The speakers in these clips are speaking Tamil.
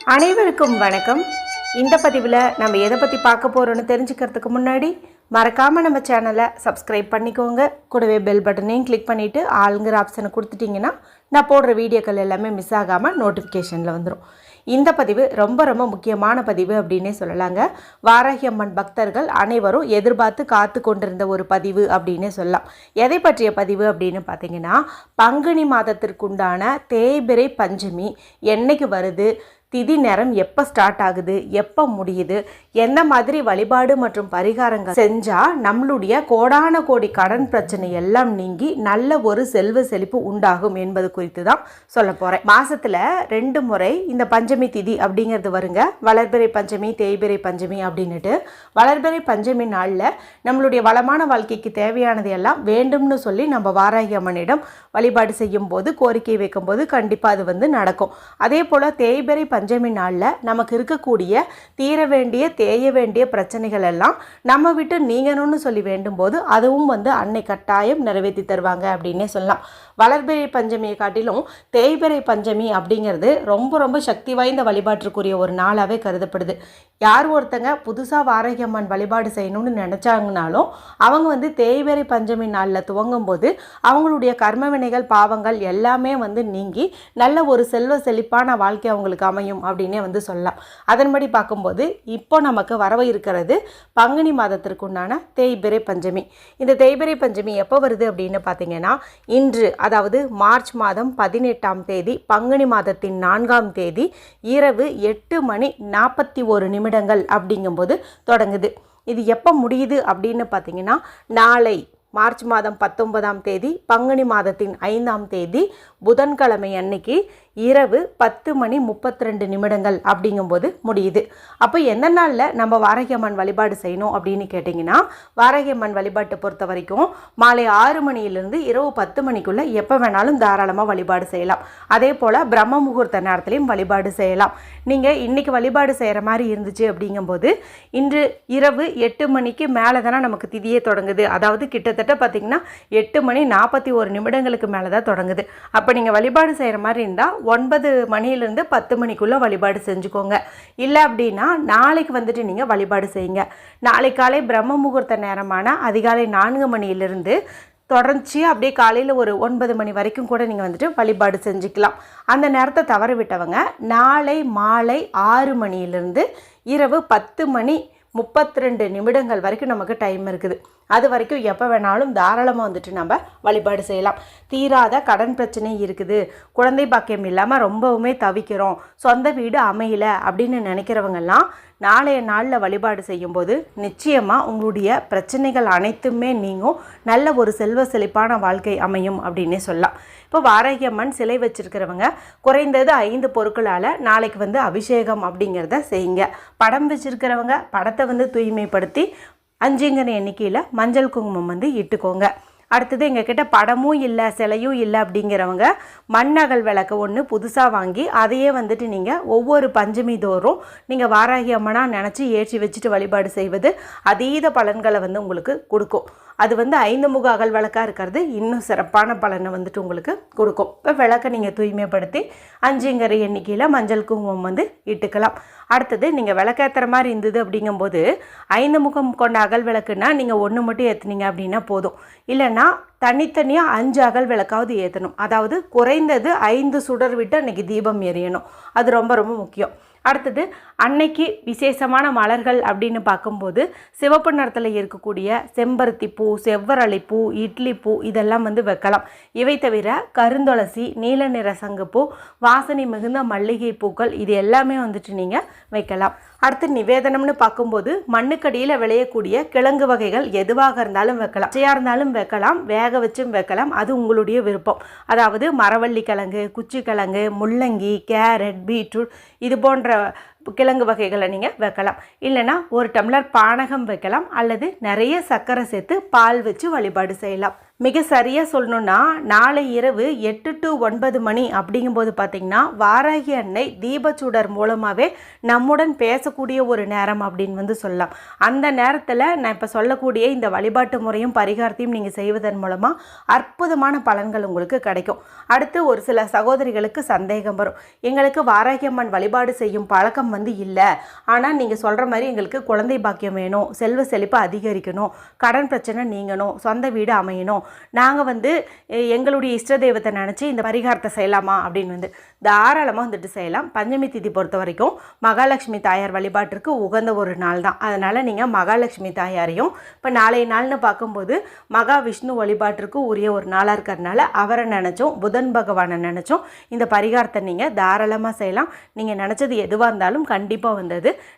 அனைவருக்கும் வணக்கம். இந்த பதிவில் நம்ம எதை பற்றி பார்க்க போகிறோன்னு தெரிஞ்சுக்கிறதுக்கு முன்னாடி மறக்காமல் நம்ம சேனலை சப்ஸ்கிரைப் பண்ணிக்கோங்க. கூடவே பெல் பட்டனையும் கிளிக் பண்ணிவிட்டு ஆளுங்கிற ஆப்ஷனை கொடுத்துட்டிங்கன்னா நான் போடுற வீடியோக்கள் எல்லாமே மிஸ் ஆகாமல் நோட்டிஃபிகேஷனில் வந்துடும். இந்த பதிவு ரொம்ப ரொம்ப முக்கியமான பதிவு அப்படின்னே சொல்லலாங்க. வாராகி அம்மன் பக்தர்கள் அனைவரும் எதிர்பார்த்து காத்து கொண்டிருந்த ஒரு பதிவு அப்படின்னே சொல்லலாம். எதை பற்றிய பதிவு அப்படின்னு பார்த்தீங்கன்னா, பங்குனி மாதத்திற்குண்டான தேய்பிறை பஞ்சமி என்னைக்கு வருது, திதி நேரம் எப்போ ஸ்டார்ட் ஆகுது, எப்போ முடியுது, என்ன மாதிரி வழிபாடு மற்றும் பரிகாரங்கள் செஞ்சால் நம்மளுடைய கோடான கோடி கடன் பிரச்சனை எல்லாம் நீங்கி நல்ல ஒரு செல்வ செழிப்பு உண்டாகும் என்பது குறித்து தான் சொல்ல போகிறேன். மாதத்தில் 2 முறை இந்த பஞ்சமி திதி அப்படிங்கிறது வருங்க. வளர்பிறை பஞ்சமி, தேய்பிறை பஞ்சமி அப்படின்னுட்டு. வளர்பிறை பஞ்சமி நாளில் நம்மளுடைய வளமான வாழ்க்கைக்கு தேவையானது எல்லாம் வேண்டும்னு சொல்லி நம்ம வாராகி அம்மனிடம் வழிபாடு செய்யும் போது, கோரிக்கை வைக்கும் போது கண்டிப்பாக அது நடக்கும். அதே போல் தேய்பிறை பஞ்சமி நாளில் நமக்கு இருக்கக்கூடிய தீர வேண்டிய தேய வேண்டிய பிரச்சனைகள் எல்லாம் நம்ம விட்டு நீங்கணும்னு சொல்லி வேண்டும் போது அதுவும் அன்னை கட்டாயம் நிறைவேற்றி தருவாங்க அப்படின்னே சொல்லலாம். வளர்பிறை பஞ்சமியை காட்டிலும் தேய்பிறை பஞ்சமி அப்படிங்கிறது ரொம்ப ரொம்ப சக்தி வாய்ந்த வழிபாட்டிற்குரிய ஒரு நாளாகவே கருதப்படுது. யார் ஒருத்தங்க புதுசாக வாராகி அம்மன் வழிபாடு செய்யணும்னு நினச்சாங்கனாலும் அவங்க தேய்பிறை பஞ்சமி நாளில் துவங்கும் போது அவங்களுடைய கர்ம வினைகள் பாவங்கள் எல்லாமே நீங்கி நல்ல ஒரு செல்வ செழிப்பான வாழ்க்கை அவங்களுக்கு அமையும் அப்படின்னே சொல்லலாம். அதன்படி பார்க்கும்போது இப்போ நமக்கு வரவு இருக்கிறது பங்குனி மாதத்திற்குண்டான தேய்பிறை பஞ்சமி. இந்த தேய்பிறை பஞ்சமி எப்போ வருது அப்படின்னு பார்த்தீங்கன்னா, இன்று அதாவது மார்ச் மாதம் 18ஆம் தேதி பங்குனி மாதத்தின் 4ஆம் தேதி இரவு 8:41 அப்படிங்கும்போது தொடங்குது. இது எப்போ முடியுது அப்படின்னு பார்த்தீங்கன்னா, நாளை மார்ச் மாதம் 19ஆம் தேதி பங்குனி மாதத்தின் 5ஆம் தேதி புதன்கிழமை அன்னைக்கு இரவு 10:32 அப்படிங்கும்போது முடியுது. அப்போ எந்த நாளில் நம்ம வாராகி அம்மன் வழிபாடு செய்யணும் அப்படின்னு கேட்டிங்கன்னா, வாராகி அம்மன் வழிபாட்டை பொறுத்த வரைக்கும் மாலை 6 மணியிலிருந்து இரவு 10 மணிக்குள்ளே எப்போ வேணாலும் தாராளமாக வழிபாடு செய்யலாம். அதே போல் பிரம்ம முகூர்த்த நேரத்துலையும் வழிபாடு செய்யலாம். நீங்கள் இன்றைக்கி வழிபாடு செய்கிற மாதிரி இருந்துச்சு அப்படிங்கும்போது இன்று இரவு 8 மணிக்கு மேலே தானே நமக்கு திதியே தொடங்குது. அதாவது கிட்டத்தட்ட பார்த்திங்கன்னா 8:41 மேலே தான் தொடங்குது. அப்போ நீங்கள் வழிபாடு செய்கிற மாதிரி இருந்தால் 9 மணியிலிருந்து 10 மணிக்குள்ளே வழிபாடு செஞ்சுக்கோங்க. இல்லை அப்படின்னா நாளைக்கு நீங்கள் வழிபாடு செய்யுங்க. நாளை காலை பிரம்ம முகூர்த்த நேரமான அதிகாலை 4 மணியிலிருந்து தொடர்ச்சி அப்படியே காலையில் ஒரு 9 மணி வரைக்கும் கூட நீங்கள் வழிபாடு செஞ்சுக்கலாம். அந்த நேரத்தை தவற விட்டவங்க நாளை மாலை 6 மணியிலிருந்து இரவு 10:32 வரைக்கும் நமக்கு டைம் இருக்குது. அது வரைக்கும் எப்போ வேணாலும் தாராளமாக நம்ம வழிபாடு செய்யலாம். தீராத கடன் பிரச்சனை இருக்குது, குழந்தை பாக்கியம் இல்லாமல் ரொம்பவுமே தவிக்கிறோம், சொந்த வீடு அமையல அப்படின்னு நினைக்கிறவங்கெல்லாம் நாளைய நாளில் வழிபாடு செய்யும்போது நிச்சயமாக உங்களுடைய பிரச்சனைகள் அனைத்துமே நீங்கும், நல்ல ஒரு செல்வ செழிப்பான வாழ்க்கை அமையும் அப்படின்னே சொல்லலாம். இப்போ வாராகி அம்மன் சிலை வச்சுருக்கிறவங்க குறைந்தது 5 பொருட்களால் நாளைக்கு அபிஷேகம் அப்படிங்கிறத செய்யுங்க. படம் வச்சுருக்கிறவங்க படத்தை தூய்மைப்படுத்தி 5ங்கிற எண்ணிக்கையில் மஞ்சள் குங்குமம் இட்டுக்கோங்க. அடுத்தது எங்ககிட்ட படமும் இல்லை சிலையும் இல்லை அப்படிங்கிறவங்க மண்ணகல் விளக்கு ஒன்று புதுசாக வாங்கி அதையே நீங்கள் ஒவ்வொரு பஞ்சமி தோறும் நீங்கள் வாராகி அம்மனாக நினச்சி ஏற்றி வச்சுட்டு வழிபாடு செய்வது அதீத பலன்களை உங்களுக்கு கொடுக்கும். அது 5 முக அகல் விளக்காக இருக்கிறது இன்னும் சிறப்பான பலனை உங்களுக்கு கொடுக்கும். இப்போ விளக்கை நீங்கள் தூய்மைப்படுத்தி 5ங்கிற எண்ணிக்கையில் மஞ்சள் குங்குமம் இட்டுக்கலாம். அடுத்தது நீங்கள் விளக்கேற்றுற மாதிரி இருந்தது அப்படிங்கும்போது 5 முகம் கொண்ட அகல் விளக்குன்னா நீங்கள் 1 மட்டும் ஏற்றுனீங்க அப்படின்னா போதும். இல்லைன்னா தனித்தனியாக 5 அகல் விளக்காவது ஏற்றணும். அதாவது குறைந்தது 5 சுடர் விட்டு அன்றைக்கி தீபம் எரியணும். அது ரொம்ப ரொம்ப முக்கியம். அடுத்தது அன்னைக்கு விசேஷமான மலர்கள் அப்படின்னு பார்க்கும்போது சிவப்பு நிறத்தில் இருக்கக்கூடிய செம்பருத்தி பூ, செவ்வரளி பூ, இட்லி பூ இதெல்லாம் வைக்கலாம். இவை தவிர கருந்துளசி, நீல நிற சங்குப்பூ, வாசனை மிகுந்த மல்லிகை பூக்கள் இது எல்லாமே நீங்கள் வைக்கலாம். அடுத்து நிவேதனம்னு பார்க்கும்போது மண்ணுக்கடியில் விளையக்கூடிய கிழங்கு வகைகள் எதுவாக இருந்தாலும் வைக்கலாம். பச்சையாக இருந்தாலும் வைக்கலாம், வேக வச்சும் வைக்கலாம், அது உங்களுடைய விருப்பம். அதாவது மரவள்ளி கிழங்கு, குச்சி கிழங்கு, முள்ளங்கி, கேரட், பீட்ரூட் இது போன்ற கிழங்கு வகைகளை நீங்கள் வைக்கலாம். இல்லைனா ஒரு டம்ளர் பானகம் வைக்கலாம், அல்லது நிறைய சர்க்கரை சேர்த்து பால் வச்சு வழிபாடு செய்யலாம். மிக சரியாக சொல்லணுன்னா நாளை இரவு 8 to 9 மணி அப்படிங்கும்போது பார்த்திங்கன்னா வாராகி அன்னை தீபச்சுடர் மூலமாகவே நம்முடன் பேசக்கூடிய ஒரு நேரம் அப்படின்னு சொல்லலாம். அந்த நேரத்தில் நான் இப்போ சொல்லக்கூடிய இந்த வழிபாட்டு முறையும் பரிகாரத்தையும் நீங்கள் செய்வதன் மூலமாக அற்புதமான பலன்கள் உங்களுக்கு கிடைக்கும். அடுத்து ஒரு சில சகோதரிகளுக்கு சந்தேகம் வரும், எங்களுக்கு வாராகி அம்மன் வழிபாடு செய்யும் பழக்கம் இல்லை, ஆனால் நீங்கள் சொல்கிற மாதிரி எங்களுக்கு குழந்தை பாக்கியம் வேணும், செல்வ செழிப்பு அதிகரிக்கணும், கடன் பிரச்சனை நீங்கணும், சொந்த வீடு அமையணும், நாங்கள் எங்களுடைய இஷ்ட தெய்வத்தை நினச்சி இந்த பரிகாரத்தை செய்யலாமா அப்படின்னு தாராளமாக செய்யலாம். பஞ்சமி திதி பொறுத்த வரைக்கும் மகாலட்சுமி தாயார் வழிபாட்டிற்கு உகந்த ஒரு நாள் தான். அதனால் நீங்கள் மகாலட்சுமி தாயாரையும் இப்போ நாளைய நாள்னு பார்க்கும்போது மகா விஷ்ணு வழிபாட்டிற்கு உரிய ஒரு நாளாக இருக்கிறதுனால அவரை நினச்சோம், புதன் பகவானை நினச்சோம் இந்த பரிகாரத்தை நீங்கள் தாராளமாக செய்யலாம். நீங்கள் நினச்சது எதுவாக இருந்தாலும் கண்டிப்பாக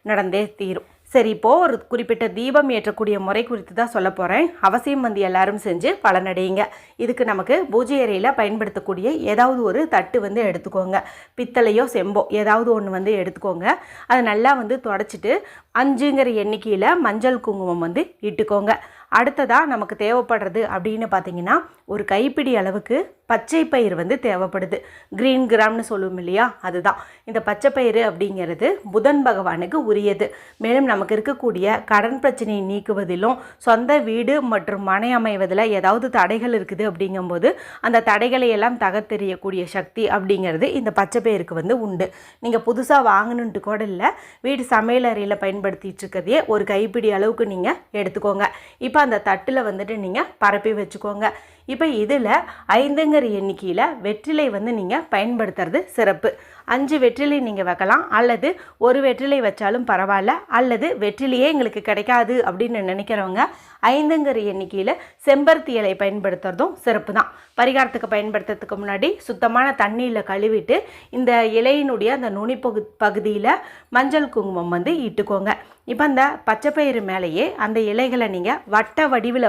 நடந்தே தீரும். சரி, இப்போது ஒரு குறிப்பிட்ட தீபம் ஏற்றக்கூடிய முறை குறித்து தான் சொல்ல போகிறேன். அவசியம் எல்லாரும் செஞ்சு பலனடையுங்க. இதுக்கு நமக்கு பூஜை அறையில் பயன்படுத்தக்கூடிய ஏதாவது ஒரு தட்டு எடுத்துக்கோங்க. பித்தளையோ செம்போ ஏதாவது ஒன்று எடுத்துக்கோங்க. அதை நல்லா தொடச்சிட்டு 5ங்கிற எண்ணிக்கையில் மஞ்சள் குங்குமம் இட்டுக்கோங்க. அடுத்ததாக நமக்கு தேவைப்படுறது அப்படின்னு பார்த்தீங்கன்னா ஒரு கைப்பிடி அளவுக்கு பச்சை பயிறு தேவைப்படுது. கிரீன் கிராம்னு சொல்லுவோம் இல்லையா, அதுதான். இந்த பச்சை பயிறு அப்படிங்கிறது புதன் பகவானுக்கு உரியது. மேலும் நமக்கு இருக்கக்கூடிய கடன் பிரச்சனையை நீக்குவதிலும் சொந்த வீடு மற்றும் மனை அமைவதில் ஏதாவது தடைகள் இருக்குது அப்படிங்கும்போது அந்த தடைகளை எல்லாம் தகர்த்தெறியக்கூடிய சக்தி அப்படிங்கிறது இந்த பச்சை பயிருக்கு உண்டு. நீங்கள் புதுசாக வாங்கணுன்ட்டு கூட இல்லை, வீடு சமையல் அறையில் பயன்படுத்திட்டு இருக்கிறதே ஒரு கைப்பிடி அளவுக்கு நீங்கள் எடுத்துக்கோங்க. இப்போ அந்த தட்டில் நீங்கள் பரப்பி வச்சுக்கோங்க. இப்போ இதில் 5ங்கிற எண்ணிக்கையில் வெற்றிலை நீங்கள் பயன்படுத்துறது சிறப்பு. 5 வெற்றிலை நீங்கள் வைக்கலாம், அல்லது ஒரு வெற்றிலை வச்சாலும் பரவாயில்ல, அல்லது வெற்றிலையே எங்களுக்கு கிடைக்காது அப்படின்னு நினைக்கிறவங்க 5ங்கிற எண்ணிக்கையில் செம்பருத்தி இலை பயன்படுத்துறதும் சிறப்பு தான். பரிகாரத்துக்கு பயன்படுத்துறதுக்கு முன்னாடி சுத்தமான தண்ணியில் கழுவிட்டு இந்த இலையினுடைய அந்த நுனி பகுதியில் மஞ்சள் குங்குமம் இட்டுக்கோங்க. இப்போ அந்த பச்சைப்பயிறு மேலேயே அந்த இலைகளை நீங்கள் வட்ட வடிவில்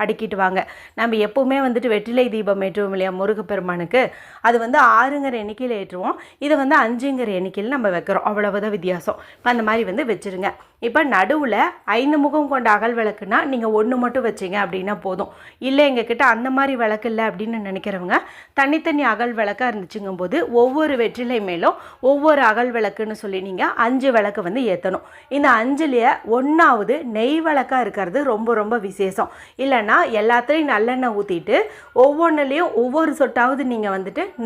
அடுக்கிட்டு வாங்க. நம்ம எப்போவுமே வெற்றிலை தீபம் ஏற்றுவோம் இல்லையா முருகப்பெருமானுக்கு, அது 6ங்கிற எண்ணிக்கையில் ஏற்றுவோம். இதை 5ங்கிற எண்ணிக்கையில் நம்ம வைக்கிறோம், அவ்வளவுதான் வித்தியாசம். இப்போ அந்த மாதிரி வச்சுருங்க. இப்போ நடுவில் 5 முகம் கொண்ட அகல் விளக்குனா நீங்கள் 1 மட்டும் வச்சிங்க அப்படின்னா போதும். இல்லை எங்ககிட்ட அந்த மாதிரி விளக்கு இல்லை அப்படின்னு நினைக்கிறவங்க தனித்தனி அகல் விளக்காக இருந்துச்சுங்கும் போது ஒவ்வொரு வெற்றிலை மேலும் ஒவ்வொரு அகல் விளக்குன்னு சொல்லி நீங்கள் 5 விளக்கு ஏற்றணும். இந்த 5லேயே 1வது நெய் விளக்காக இருக்கிறது ரொம்ப ரொம்ப விசேஷம். இல்லைன்னா எல்லாத்துலேயும் நல்லெண்ணெய் ஊற்றிட்டு ஒவ்வொன்றுலேயும் ஒவ்வொரு சொட்டாவது நீங்கள்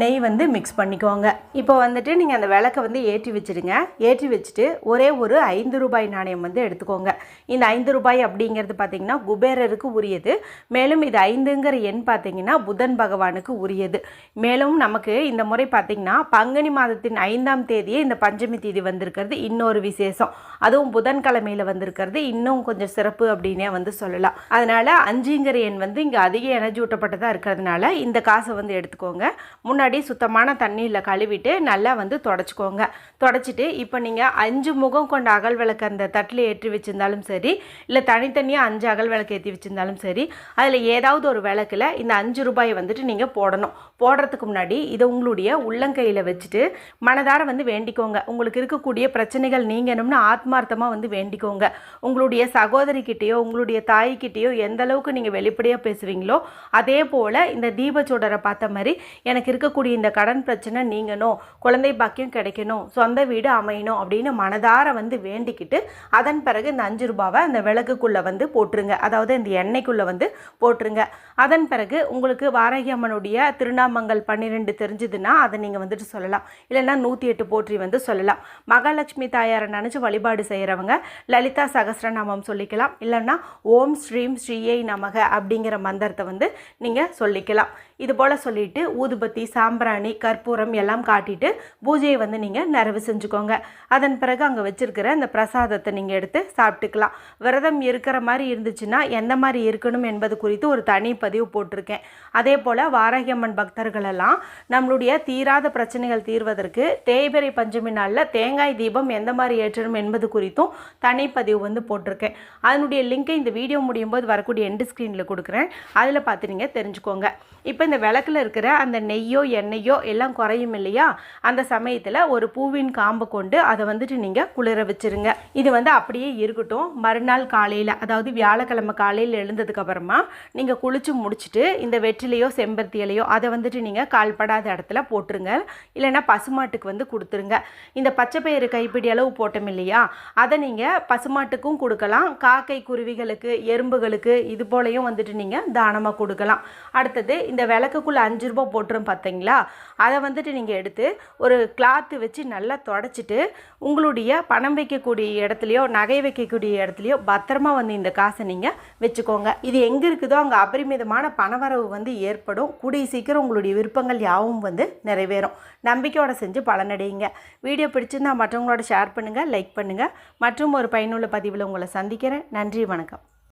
நெய் மிக்ஸ் பண்ணிக்கோங்க. இப்போ நீங்கள் அந்த விளக்கை ஏற்றி வச்சுடுங்க. ஏற்றி வச்சுட்டு ஒரே ஒரு 5 ரூபாய் நாணயம் எடுத்துக்கோங்க. இந்த 5 ரூபாய் அப்படிங்கிறது பார்த்தீங்கன்னா குபேரருக்கு உரியது. மேலும் இது 5ங்கிற எண் பார்த்தீங்கன்னா புதன் பகவானுக்கு உரியது. மேலும் நமக்கு இந்த முறை பார்த்தீங்கன்னா பங்குனி மாதத்தின் 5ஆம் தேதியே இந்த பஞ்சமி தேதி வந்திருக்கிறது இன்னொரு விசேஷம். அதுவும் புதன்கிழமையில் வந்திருக்கிறது இன்னும் கொஞ்சம் சிறப்பு அப்படின்னே சொல்லலாம். அதனால் 5ங்கிற எண் இங்கே அதிக எனர்ஜி ஊட்டப்பட்டதாக இருக்கிறதுனால இந்த காசை எடுத்துக்கோங்க. முன்னாடி சுத்தமான தண்ணியில் கழுவிட்டு நல்லா தொடச்சிக்கோங்க. தொடச்சிட்டு இப்போ நீங்கள் 5 முகம் கொண்ட அகல் விளக்கு அந்த தட்டில் ஏற்றி வச்சுருந்தாலும் சரி, இல்லை தனித்தனியாக 5 அகல் விளக்கு ஏற்றி வச்சுருந்தாலும் சரி, அதில் ஏதாவது ஒரு விளக்கில் இந்த 5 ரூபாயை நீங்கள் போடணும். போடுறதுக்கு முன்னாடி இதை உங்களுடைய உள்ளங்கையில் வச்சுட்டு மனதார வேண்டிக்கோங்க. உங்களுக்கு இருக்கக்கூடிய பிரச்சனைகள் நீங்கணும்னு ஆத்மார்த்தமாக வேண்டிக்கோங்க. உங்களுடைய சகோதரிக்கிட்டேயோ உங்களுடைய தாய்கிட்டேயோ எந்த அளவுக்கு நீங்கள் வெளிப்படையாக பேசுவீங்களோ அதே போல் இந்த தீபச்சுடரை பார்த்த மாதிரி எனக்கு இருக்கக்கூடிய இந்த கடன் பிரச்சனை நீங்கணும், குழந்தை பாக்கியம் கிடைக்கணும், சொந்த வீடு அமையணும் அப்படின்னு மனதார வேண்டிக்கிட்டு அதன் பிறகு இந்த 5 ரூபாவை அந்த விளக்குக்குள்ளே போட்டுருங்க. அதாவது இந்த எண்ணெய்க்குள்ளே போட்டுருங்க. அதன் பிறகு உங்களுக்கு வாராகி அம்மனுடைய திருநாமங்கள் 12 தெரிஞ்சுதுன்னா அதை நீங்கள் சொல்லலாம். இல்லைன்னா 108 போற்றி சொல்லலாம். மகாலட்சுமி தாயாரை நினச்சி வழிபாடு செய்கிறவங்க லலிதா சகஸ்ரநாமம் சொல்லிக்கலாம். இல்லைன்னா ஓம் ஸ்ரீம் ஸ்ரீயை நமக அப்படிங்கிற மந்திரத்தை நீங்கள் சொல்லிக்கலாம். இது போல் சொல்லிவிட்டு ஊதுபத்தி, சாம்பிராணி, கற்பூரம் எல்லாம் காட்டிட்டு பூஜையை நீங்கள் நிறைவு செஞ்சுக்கோங்க. அதன் பிறகு அங்கே வச்சுருக்கிற அந்த பிரசாதத்தை நீங்கள் எடுத்து சாப்பிட்டுக்கலாம். விரதம் இருக்கிற மாதிரி இருந்துச்சுன்னா எந்த மாதிரி இருக்கணும் என்பது குறித்து ஒரு தனி பதிவு போட்டிருக்கேன். அதே போல் வாராகி அம்மன் பக்தர்களெல்லாம் நம்மளுடைய தீராத பிரச்சனைகள் தீர்வதற்கு தேய்பிறை பஞ்சமி நாளில் தேங்காய் தீபம் எந்த மாதிரி ஏற்றணும் என்பது குறித்தும் தனிப்பதிவு வந்து போட்டிருக்கேன். அதனுடைய லிங்கை இந்த வீடியோ முடியும் போது வரக்கூடிய எண்டு ஸ்க்ரீனில் கொடுக்குறேன். அதில் பார்த்து நீங்கள் தெரிஞ்சுக்கோங்க. இப்போ இந்த விளக்கில் இருக்கிற அந்த நெய்யோ எண்ணெயோ எல்லாம் குறையும் இல்லையா, அந்த சமயத்தில் ஒரு பூவின் காம்பை கொண்டு அதை வந்துட்டு நீங்கள் குளிர வச்சுருங்க. இது வந்து அப்படியே இருக்கட்டும். மறுநாள் காலையில், அதாவது வியாழக்கிழமை காலையில் எழுந்ததுக்கப்புறமா நீங்கள் குளித்து முடிச்சுட்டு இந்த வெற்றிலையோ செம்பருத்தி இலையோ அதை வந்துட்டு நீங்கள் கால்படாத இடத்துல போட்டுருங்க. இல்லைன்னா பசுமாட்டுக்கு வந்து கொடுத்துருங்க. இந்த பச்சை பயிறு கைப்பிடி அளவு போட்டோம் இல்லையா, அதை நீங்கள் பசுமாட்டுக்கும் கொடுக்கலாம், காக்கை குருவிகளுக்கு எறும்புகளுக்கு இது போலையும் வந்துட்டு நீங்கள் தானமாக கொடுக்கலாம். அடுத்தது இந்த விளக்குக்குள்ளே 5 ரூபா போட்டுரும் பார்த்தீங்களா, அதை வந்துட்டு நீங்கள் எடுத்து ஒரு கிளாத்து வச்சு நல்லா தொடச்சிட்டு உங்களுடைய பணம் வைக்கக்கூடிய இடத்துலையோ நகை வைக்கக்கூடிய இடத்துலையோ பத்திரமா வந்து இந்த காசை நீங்கள் வச்சுக்கோங்க. இது எங்கே இருக்குதோ அங்கே அபரிமிதமான பணவரவு வந்து ஏற்படும். கூடிய சீக்கிரம் உங்களுடைய விருப்பங்கள் யாவும் வந்து நிறைவேறும். நம்பிக்கையோட செஞ்சு பலனடையுங்க. வீடியோ பிடிச்சிருந்தா மற்றவங்களோட ஷேர் பண்ணுங்கள், லைக் பண்ணுங்கள். மற்றும் ஒரு பயனுள்ள பதிவில் உங்களை சந்திக்கிறேன். நன்றி, வணக்கம்.